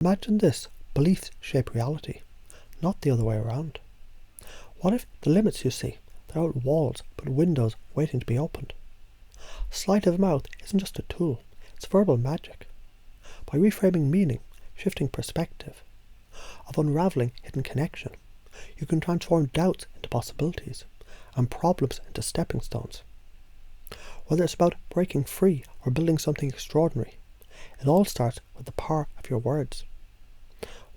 Imagine this: beliefs shape reality, not the other way around. What if the limits you see, they're not walls but windows waiting to be opened? Sleight of mouth isn't just a tool, it's verbal magic. By reframing meaning, shifting perspective, of unraveling hidden connection, you can transform doubts into possibilities and problems into stepping stones. Whether it's about breaking free or building something extraordinary, it all starts with the power of your words.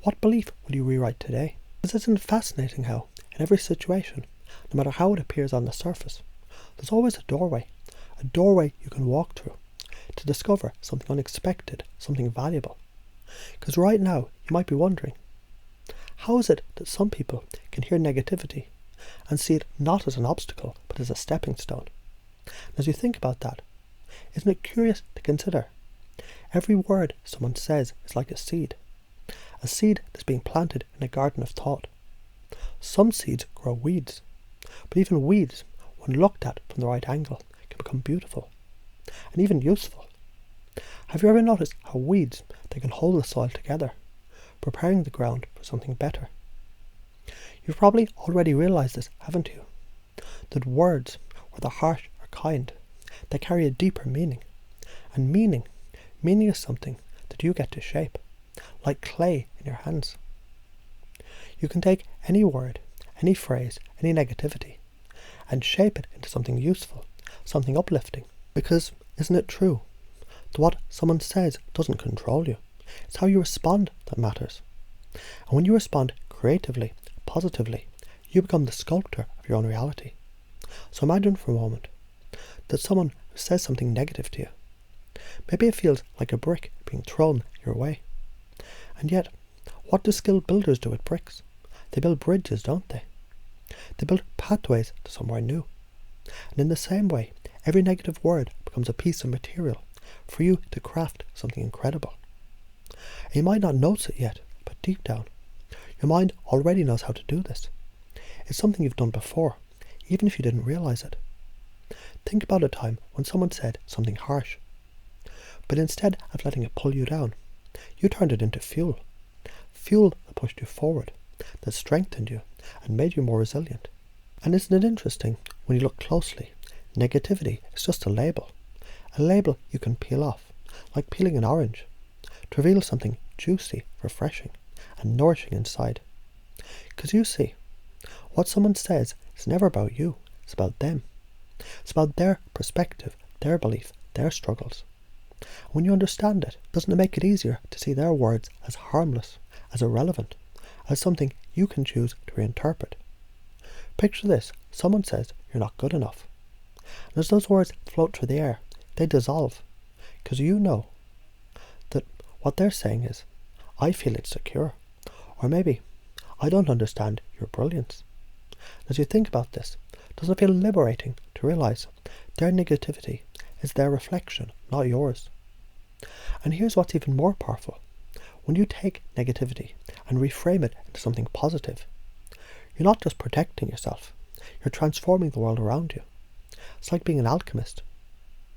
What belief will you rewrite today? Isn't it fascinating how, in every situation, no matter how it appears on the surface, there's always a doorway you can walk through to discover something unexpected, something valuable. Because right now you might be wondering, how is it that some people can hear negativity and see it not as an obstacle but as a stepping stone? And as you think about that, isn't it curious to consider? Every word someone says is like a seed that's being planted in a garden of thought. Some seeds grow weeds, but even weeds, when looked at from the right angle, can become beautiful and even useful. Have you ever noticed how weeds, they can hold the soil together, preparing the ground for something better? You've probably already realized this, haven't you? That words, whether harsh or kind, they carry a deeper meaning. And meaning is something that you get to shape, like clay in your hands. You can take any word, any phrase, any negativity, and shape it into something useful, something uplifting. Because isn't it true that what someone says doesn't control you? It's how you respond that matters. And when you respond creatively, positively, you become the sculptor of your own reality. So imagine for a moment that someone who says something negative to you, maybe it feels like a brick being thrown your way. And yet, what do skilled builders do with bricks? They build bridges, don't they? They build pathways to somewhere new. And in the same way, every negative word becomes a piece of material for you to craft something incredible. And you might not notice it yet, but deep down, your mind already knows how to do this. It's something you've done before, even if you didn't realize it. Think about a time when someone said something harsh, but instead of letting it pull you down, you turned it into fuel. Fuel that pushed you forward, that strengthened you and made you more resilient. And isn't it interesting, when you look closely, negativity is just a label you can peel off, like peeling an orange, to reveal something juicy, refreshing, and nourishing inside. Because you see, what someone says is never about you, it's about them. It's about their perspective, their belief, their struggles. And when you understand it, doesn't it make it easier to see their words as harmless, as irrelevant, as something you can choose to reinterpret? Picture this: someone says you're not good enough. And as those words float through the air, they dissolve, because you know that what they're saying is, I feel insecure, or maybe, I don't understand your brilliance. As you think about this, doesn't it feel liberating to realize their negativity is their reflection, not yours? And here's what's even more powerful. When you take negativity and reframe it into something positive, you're not just protecting yourself, you're transforming the world around you. It's like being an alchemist,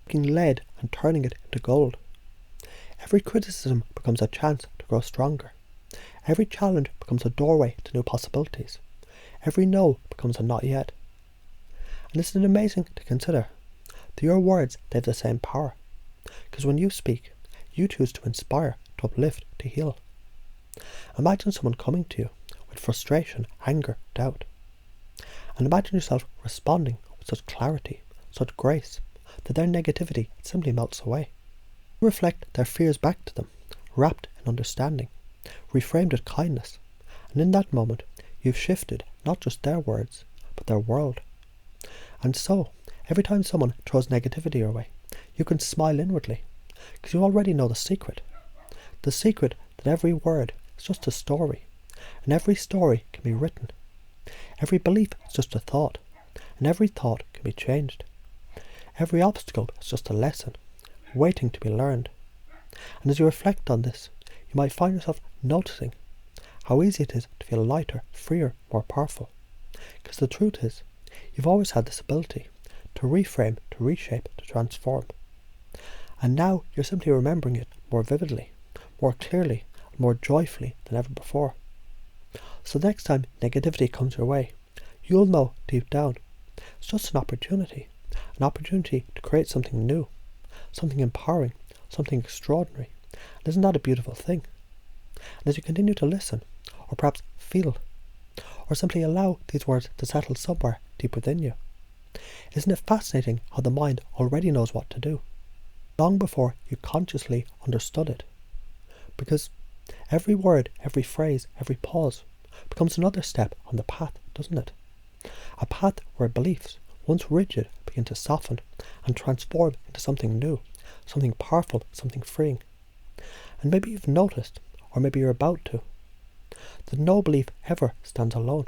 taking lead and turning it into gold. Every criticism becomes a chance to grow stronger. Every challenge becomes a doorway to new possibilities. Every no becomes a not yet. And isn't it amazing to consider that your words, they have the same power? Because when you speak, you choose to inspire, to uplift, to heal. Imagine someone coming to you with frustration, anger, doubt. And imagine yourself responding with such clarity, such grace, that their negativity simply melts away. You reflect their fears back to them, wrapped in understanding, reframed with kindness. And in that moment, you've shifted not just their words, but their world. And so, every time someone throws negativity your way, you can smile inwardly, because you already know the secret. The secret that every word is just a story, and every story can be written. Every belief is just a thought, and every thought can be changed. Every obstacle is just a lesson, waiting to be learned. And as you reflect on this, you might find yourself noticing how easy it is to feel lighter, freer, more powerful. Because the truth is, you've always had this ability to reframe, to reshape, to transform. And now you're simply remembering it more vividly, more clearly, more joyfully than ever before. So next time negativity comes your way, you'll know deep down it's just an opportunity to create something new, something empowering, something extraordinary. And isn't that a beautiful thing? And as you continue to listen, or perhaps feel, or simply allow these words to settle somewhere deep within you, isn't it fascinating how the mind already knows what to do, long before you consciously understood it? Because every word, every phrase, every pause becomes another step on the path, doesn't it? A path where beliefs, once rigid, begin to soften and transform into something new, something powerful, something freeing. And maybe you've noticed, or maybe you're about to, that no belief ever stands alone.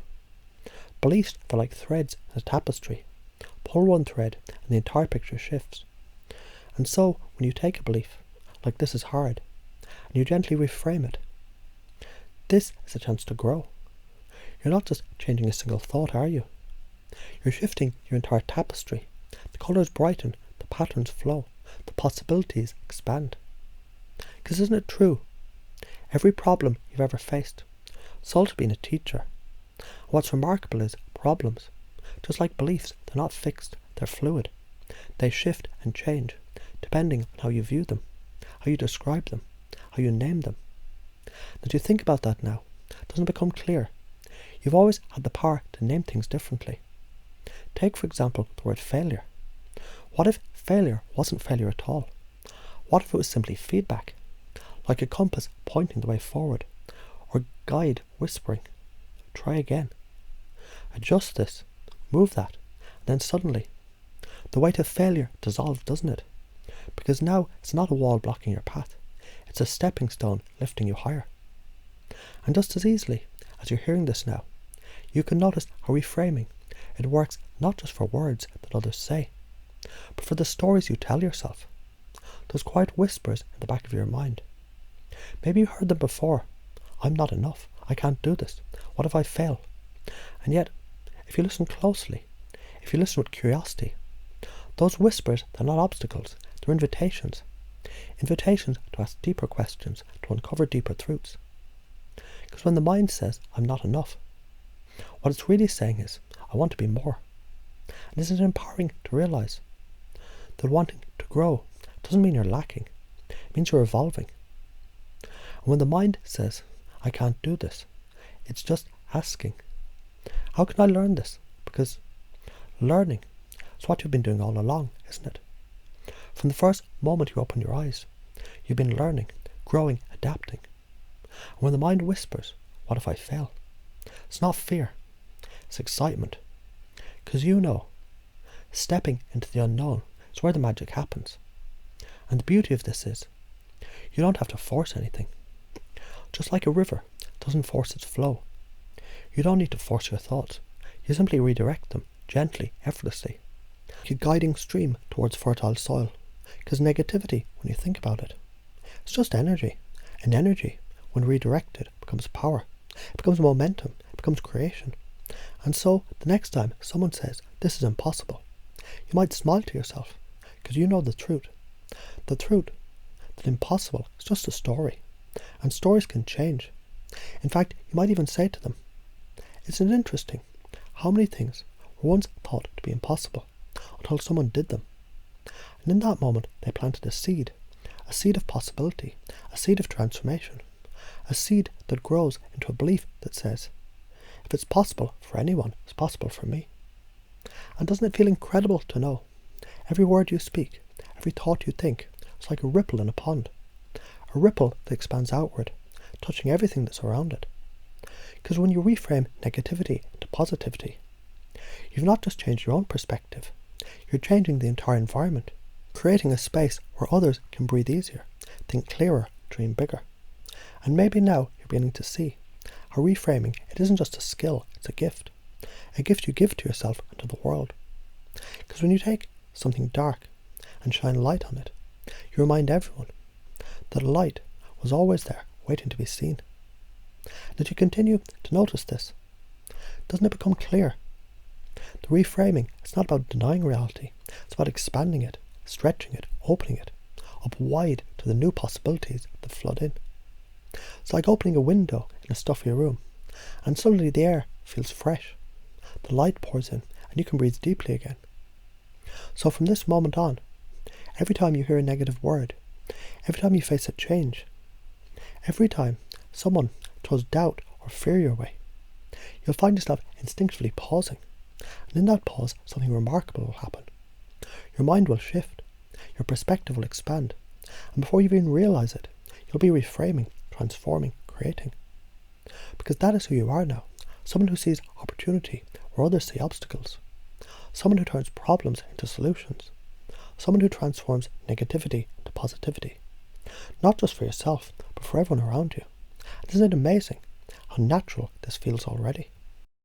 Beliefs are like threads in a tapestry. Pull one thread and the entire picture shifts. And so, when you take a belief, like this is hard, and you gently reframe it, this is a chance to grow. You're not just changing a single thought, are you? You're shifting your entire tapestry. The colours brighten, the patterns flow, the possibilities expand. Because isn't it true? Every problem you've ever faced, it's also been a teacher. And what's remarkable is problems, just like beliefs, they're not fixed, they're fluid. They shift and change, depending on how you view them, how you describe them, how you name them. As you think about that now, doesn't it become clear? You've always had the power to name things differently. Take, for example, the word failure. What if failure wasn't failure at all? What if it was simply feedback? Like a compass pointing the way forward, or guide whispering, try again. Adjust this, move that, and then suddenly, the weight of failure dissolves, doesn't it? Because now it's not a wall blocking your path, it's a stepping stone lifting you higher. And just as easily as you're hearing this now, you can notice how reframing, it works not just for words that others say, but for the stories you tell yourself. Those quiet whispers in the back of your mind. Maybe you heard them before. I'm not enough. I can't do this. What if I fail? And yet, if you listen closely, if you listen with curiosity, those whispers, they're not obstacles. They're invitations. Invitations to ask deeper questions, to uncover deeper truths. Because when the mind says, I'm not enough, what it's really saying is, I want to be more. And isn't it empowering to realise that wanting to grow doesn't mean you're lacking. It means you're evolving. And when the mind says, I can't do this, it's just asking, how can I learn this? Because learning is what you've been doing all along, isn't it? From the first moment you open your eyes, you've been learning, growing, adapting. And when the mind whispers, what if I fail? It's not fear, it's excitement. Because you know, stepping into the unknown is where the magic happens. And the beauty of this is, you don't have to force anything. Just like a river doesn't force its flow. You don't need to force your thoughts. You simply redirect them, gently, effortlessly. Like a guiding stream towards fertile soil. Because negativity, when you think about it, it's just energy. And energy, when redirected, becomes power. It becomes momentum. It becomes creation. And so, the next time someone says, this is impossible, you might smile to yourself, because you know the truth. The truth that impossible is just a story. And stories can change. In fact, you might even say to them, isn't it interesting how many things were once thought to be impossible until someone did them? And in that moment, they planted a seed of possibility, a seed of transformation, a seed that grows into a belief that says, if it's possible for anyone, it's possible for me. And doesn't it feel incredible to know every word you speak, every thought you think, is like a ripple in a pond, a ripple that expands outward, touching everything that's around it? Because when you reframe negativity into positivity, you've not just changed your own perspective, you're changing the entire environment, creating a space where others can breathe easier, think clearer, dream bigger. And maybe now you're beginning to see how reframing, it isn't just a skill, it's a gift you give to yourself and to the world. Because when you take something dark and shine light on it, you remind everyone that light was always there, waiting to be seen. And as you continue to notice this, doesn't it become clear? The reframing, it's not about denying reality, it's about expanding it, stretching it, opening it, up wide to the new possibilities that flood in. It's like opening a window in a stuffy room, and suddenly the air feels fresh. The light pours in, and you can breathe deeply again. So from this moment on, every time you hear a negative word, every time you face a change, every time someone throws doubt or fear your way, you'll find yourself instinctively pausing. And in that pause, something remarkable will happen. Your mind will shift, your perspective will expand, and before you even realise it, you'll be reframing, transforming, creating. Because that is who you are now, someone who sees opportunity where others see obstacles, someone who turns problems into solutions, someone who transforms negativity into positivity, not just for yourself, but for everyone around you. And isn't it amazing how natural this feels already?